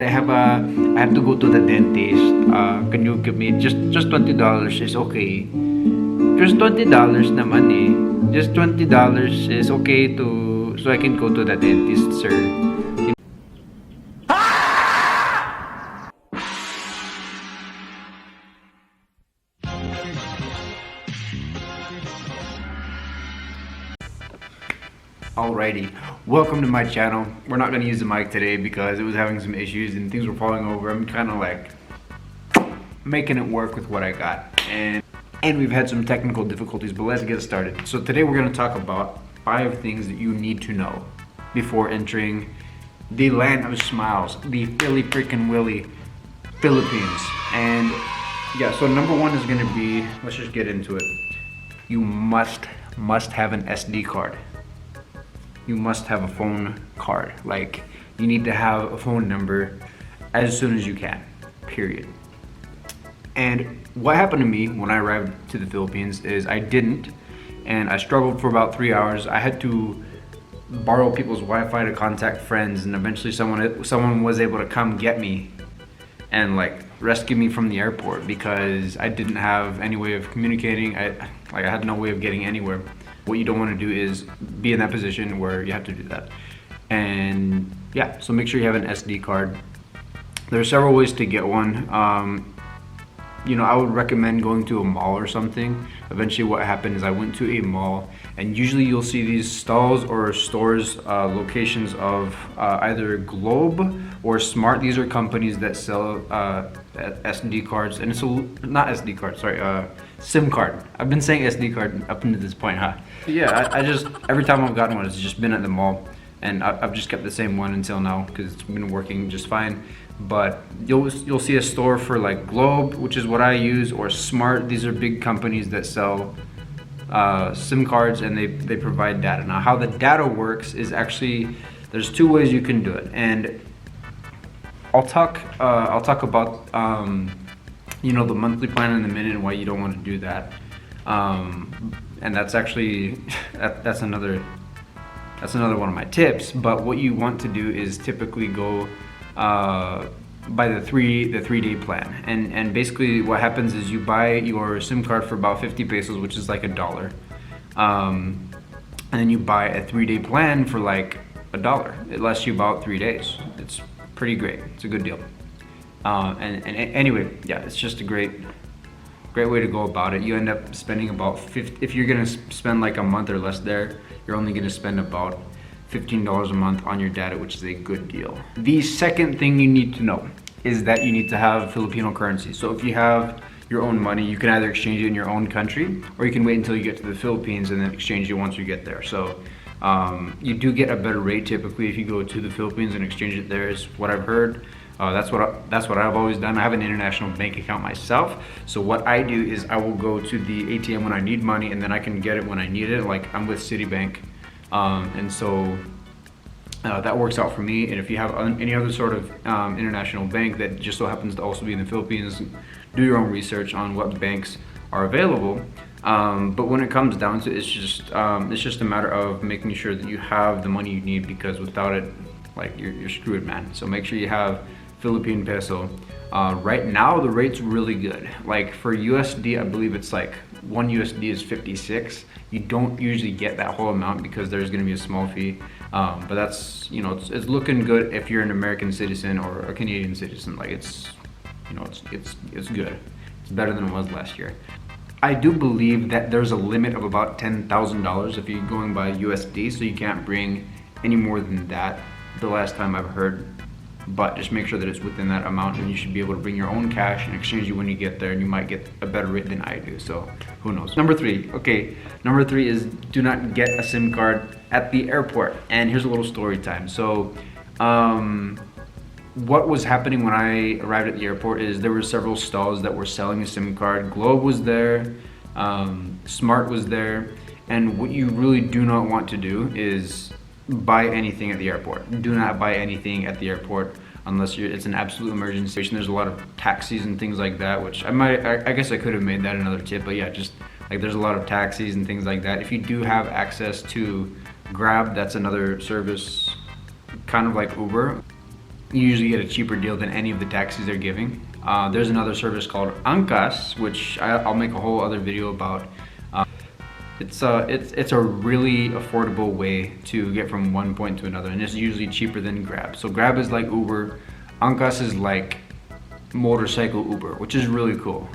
I have to go to the dentist. Can you give me just $20 is okay. Just $20 naman eh. Just $20 is okay to so I can go to the dentist, sir. Alrighty, welcome to my channel. We're not gonna use the mic today because it was having some issues and things were falling over. I'm kind of like making it work with what I got, and we've had some technical difficulties, but let's get started. So today we're gonna talk about 5 things that you need to know before entering the land of smiles, the Philly freaking Willy, Philippines. And yeah, so number 1 is gonna be, let's just get into it. You must have an SD card. You must have a phone card. Like, you need to have a phone number as soon as you can, period. And what happened to me when I arrived to the Philippines is I didn't, and I struggled for about 3 hours. I had to borrow people's Wi-Fi to contact friends, and eventually someone was able to come get me and like rescue me from the airport because I didn't have any way of communicating. I had no way of getting anywhere. What you don't want to do is be in that position where you have to do that. And yeah, so make sure you have an SD card. There are several ways to get one. You know, I would recommend going to a mall or something. Eventually what happened is I went to a mall, and usually you'll see these stalls or stores, locations of either Globe or Smart. These are companies that sell SD cards, and it's not SD card, sorry, SIM card. I've been saying SD card up until this point, huh? Yeah, I just, every time I've gotten one, it's just been at the mall, and I've just kept the same one until now because it's been working just fine. But you'll see a store for like Globe, which is what I use, or Smart. These are big companies that sell SIM cards, and they provide data. Now, how the data works is actually there's 2 ways you can do it, and I'll talk about you know, the monthly plan in a minute and why you don't want to do that. And that's actually that's another one of my tips. But what you want to do is typically go by the 3-day plan, and basically what happens is you buy your SIM card for about 50 pesos, which is like $1, and then you buy a 3-day plan for like $1. It lasts you about 3 days. It's pretty great. It's a good deal. And anyway, yeah, it's just a great way to go about it. You end up spending about if you're gonna spend like a month or less there, you're only gonna spend about $15 a month on your data, which is a good deal. The second thing you need to know is that you need to have Filipino currency. So if you have your own money, you can either exchange it in your own country, or you can wait until you get to the Philippines and then exchange it once you get there. So you do get a better rate typically if you go to the Philippines and exchange it there, is what I've heard. That's what I've always done. I have an international bank account myself, so what I do is I will go to the ATM when I need money, and then I can get it when I need it. Like, I'm with Citibank, and so that works out for me. And if you have any other sort of international bank that just so happens to also be in the Philippines, do your own research on what banks are available. But when it comes down to it, it's just a matter of making sure that you have the money you need, because without it, like, you're screwed, man. So make sure you have Philippine peso. Right now the rate's really good. Like, for USD, I believe it's like 1 USD is 56. You don't usually get that whole amount because there's going to be a small fee, but that's, you know, it's looking good if you're an American citizen or a Canadian citizen. Like, it's, you know, it's good. It's better than it was last year. I do believe that there's a limit of about $10,000 if you're going by USD, so you can't bring any more than that, the last time I've heard. But just make sure that it's within that amount, and you should be able to bring your own cash and exchange it when you get there, and you might get a better rate than I do, so who knows. Number 3, okay, number 3 is do not get a SIM card at the airport. And here's a little story time. So what was happening when I arrived at the airport is there were several stalls that were selling a SIM card. Globe was there, Smart was there, and what you really do not want to do is buy anything at the airport. Do not buy anything at the airport unless it's an absolute emergency. There's a lot of taxis and things like that, which I guess I could have made that another tip, but yeah, just like, there's a lot of taxis and things like that. If you do have access to Grab, that's another service kind of like Uber. you usually get a cheaper deal than any of the taxis they're giving. There's another service called Angkas, which I'll make a whole other video about. It's a really affordable way to get from one point to another, and it's usually cheaper than Grab. So Grab is like Uber, Angkas is like motorcycle Uber, which is really cool.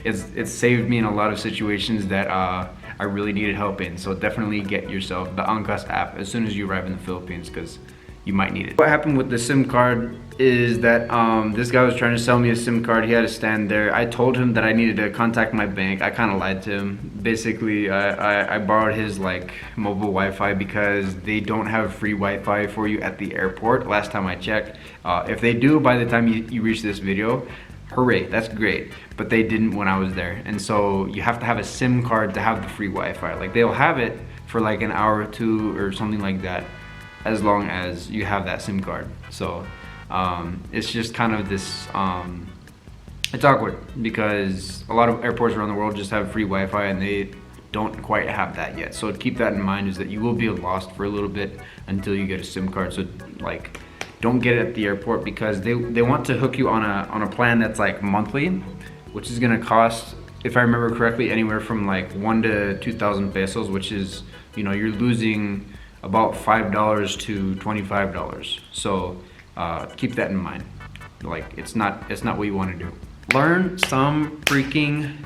It's saved me in a lot of situations that I really needed help in. So definitely get yourself the Angkas app as soon as you arrive in the Philippines, because you might need it. What happened with the SIM card is that this guy was trying to sell me a SIM card. He had to stand there. I told him that I needed to contact my bank. I kind of lied to him. Basically, I borrowed his like mobile Wi-Fi because they don't have free Wi-Fi for you at the airport. Last time I checked, if they do by the time you reach this video, hooray, that's great. But they didn't when I was there. And so you have to have a SIM card to have the free Wi-Fi. Like they'll have it for like an hour or two or something like that, as long as you have that SIM card. So it's just kind of this, it's awkward because a lot of airports around the world just have free Wi-Fi and they don't quite have that yet. So keep that in mind, is that you will be lost for a little bit until you get a SIM card. So like, don't get it at the airport, because they want to hook you on a plan that's like monthly, which is gonna cost, if I remember correctly, anywhere from like 1,000 to 2,000 pesos, which is, you know, you're losing about $5 to $25. So keep that in mind. Like it's not what you want to do. Learn some freaking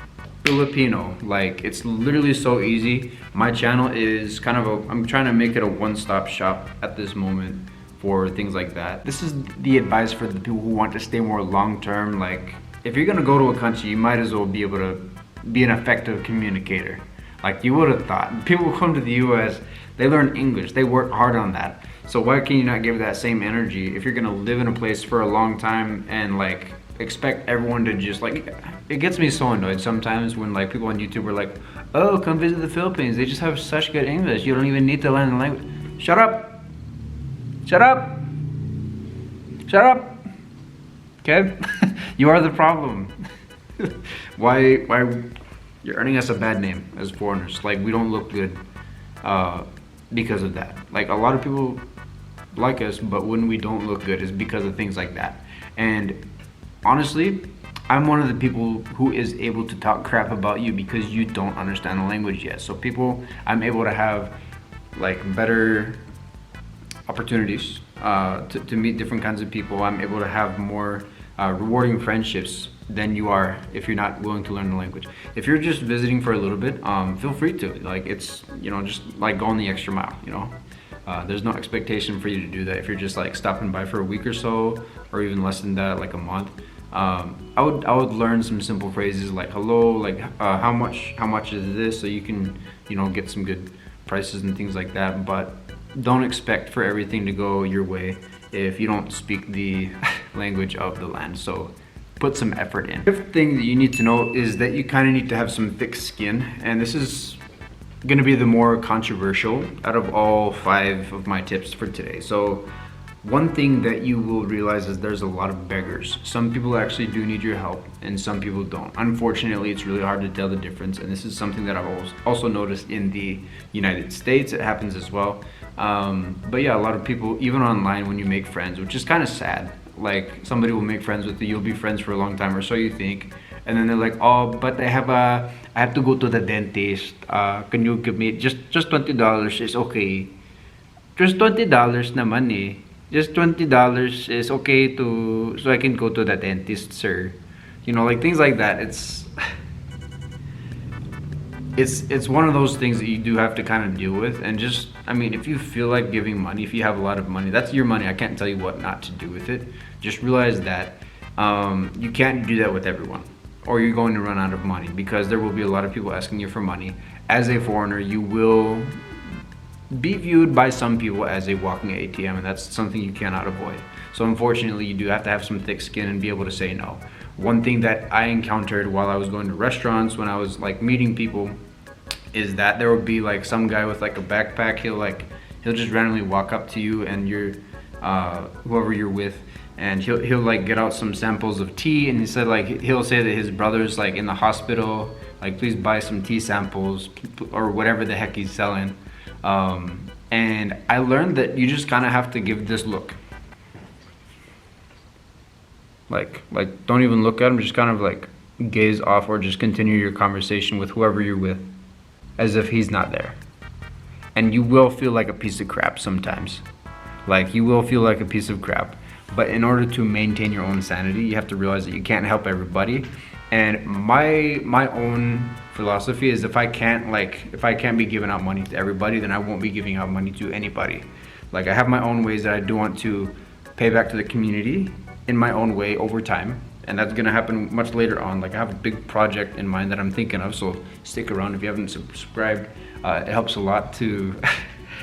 Filipino. Like it's literally so easy. My channel is kind of I'm trying to make it a one-stop shop at this moment for things like that. This is the advice for the people who want to stay more long-term. Like if you're gonna go to a country, you might as well be able to be an effective communicator. Like you would have thought. People who come to the US, they learn English, they work hard on that. So why can you not give that same energy if you're gonna live in a place for a long time and like expect everyone to just like, it gets me so annoyed sometimes when like people on YouTube are like, oh, come visit the Philippines, they just have such good English, you don't even need to learn the language. Shut up! Shut up! Shut up! Okay? You are the problem. Why you're earning us a bad name as foreigners. Like we don't look good because of that. Like a lot of people like us, but when we don't look good is because of things like that. And honestly, I'm one of the people who is able to talk crap about you because you don't understand the language yet. So people, I'm able to have like better opportunities to meet different kinds of people. I'm able to have more rewarding friendships than you are if you're not willing to learn the language. If you're just visiting for a little bit, feel free to. Like it's, you know, just like going the extra mile, you know. There's no expectation for you to do that if you're just like stopping by for a week or so, or even less than that, like a month. I would learn some simple phrases like hello, like how much is this, so you can, you know, get some good prices and things like that. But don't expect for everything to go your way if you don't speak the language of the land. So put some effort in. The fifth thing that you need to know is that you kind of need to have some thick skin, and this is gonna be the more controversial out of all 5 of my tips for today. So one thing that you will realize is there's a lot of beggars. Some people actually do need your help and some people don't. Unfortunately, it's really hard to tell the difference, and this is something that I've also noticed in the United States. It happens as well. But yeah, a lot of people, even online when you make friends, which is kind of sad, like somebody will make friends with you, you'll be friends for a long time, or so you think, and then they're like, oh, but I have to go to the dentist, can you give me just $20 is okay. Just $20 naman eh. Just $20 is okay so I can go to the dentist, sir. You know, like things like that. It's one of those things that you do have to kind of deal with. And just, I mean, if you feel like giving money, if you have a lot of money, that's your money. I can't tell you what not to do with it. Just realize that you can't do that with everyone, or you're going to run out of money, because there will be a lot of people asking you for money. As a foreigner, you will be viewed by some people as a walking ATM, and that's something you cannot avoid. So unfortunately, you do have to have some thick skin and be able to say no. One thing that I encountered while I was going to restaurants, when I was like meeting people, is that there would be like some guy with like a backpack. He'll just randomly walk up to you and you're whoever you're with, and he'll like get out some samples of tea, and he'll say that his brother's like in the hospital, like please buy some tea samples or whatever the heck he's selling. And I learned that you just kind of have to give this look. Like don't even look at him, just kind of like gaze off, or just continue your conversation with whoever you're with as if he's not there. And you will feel like a piece of crap sometimes. Like, you will feel like a piece of crap. But in order to maintain your own sanity, you have to realize that you can't help everybody. And my own philosophy is, if I can't be giving out money to everybody, then I won't be giving out money to anybody. Like, I have my own ways that I do want to pay back to the community in my own way over time. And that's gonna happen much later on. Like, I have a big project in mind that I'm thinking of, so stick around if you haven't subscribed. It helps a lot to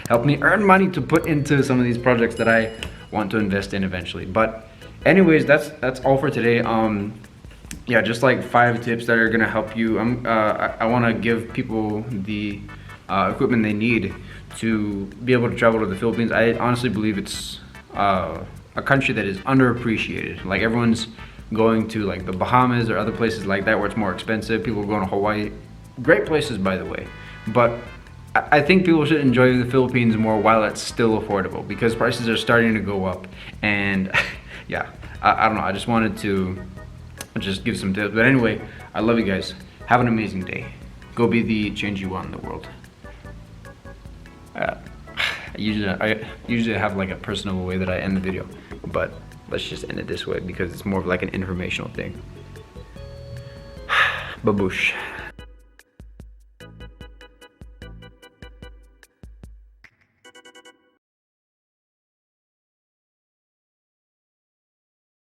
help me earn money to put into some of these projects that I want to invest in eventually. But anyways, that's all for today. Yeah, just like 5 tips that are gonna help you. I want to give people the equipment they need to be able to travel to the Philippines. I honestly believe it's a country that is underappreciated. Like, everyone's going to like the Bahamas or other places like that where it's more expensive. People are going to Hawaii. Great places, by the way. But I think people should enjoy the Philippines more while it's still affordable, because prices are starting to go up. And yeah, I don't know. I just wanted to just give some tips. But anyway, I love you guys. Have an amazing day. Go be the change you want in the world. I usually have like a personal way that I end the video, but let's just end it this way because it's more of like an informational thing. Baboosh.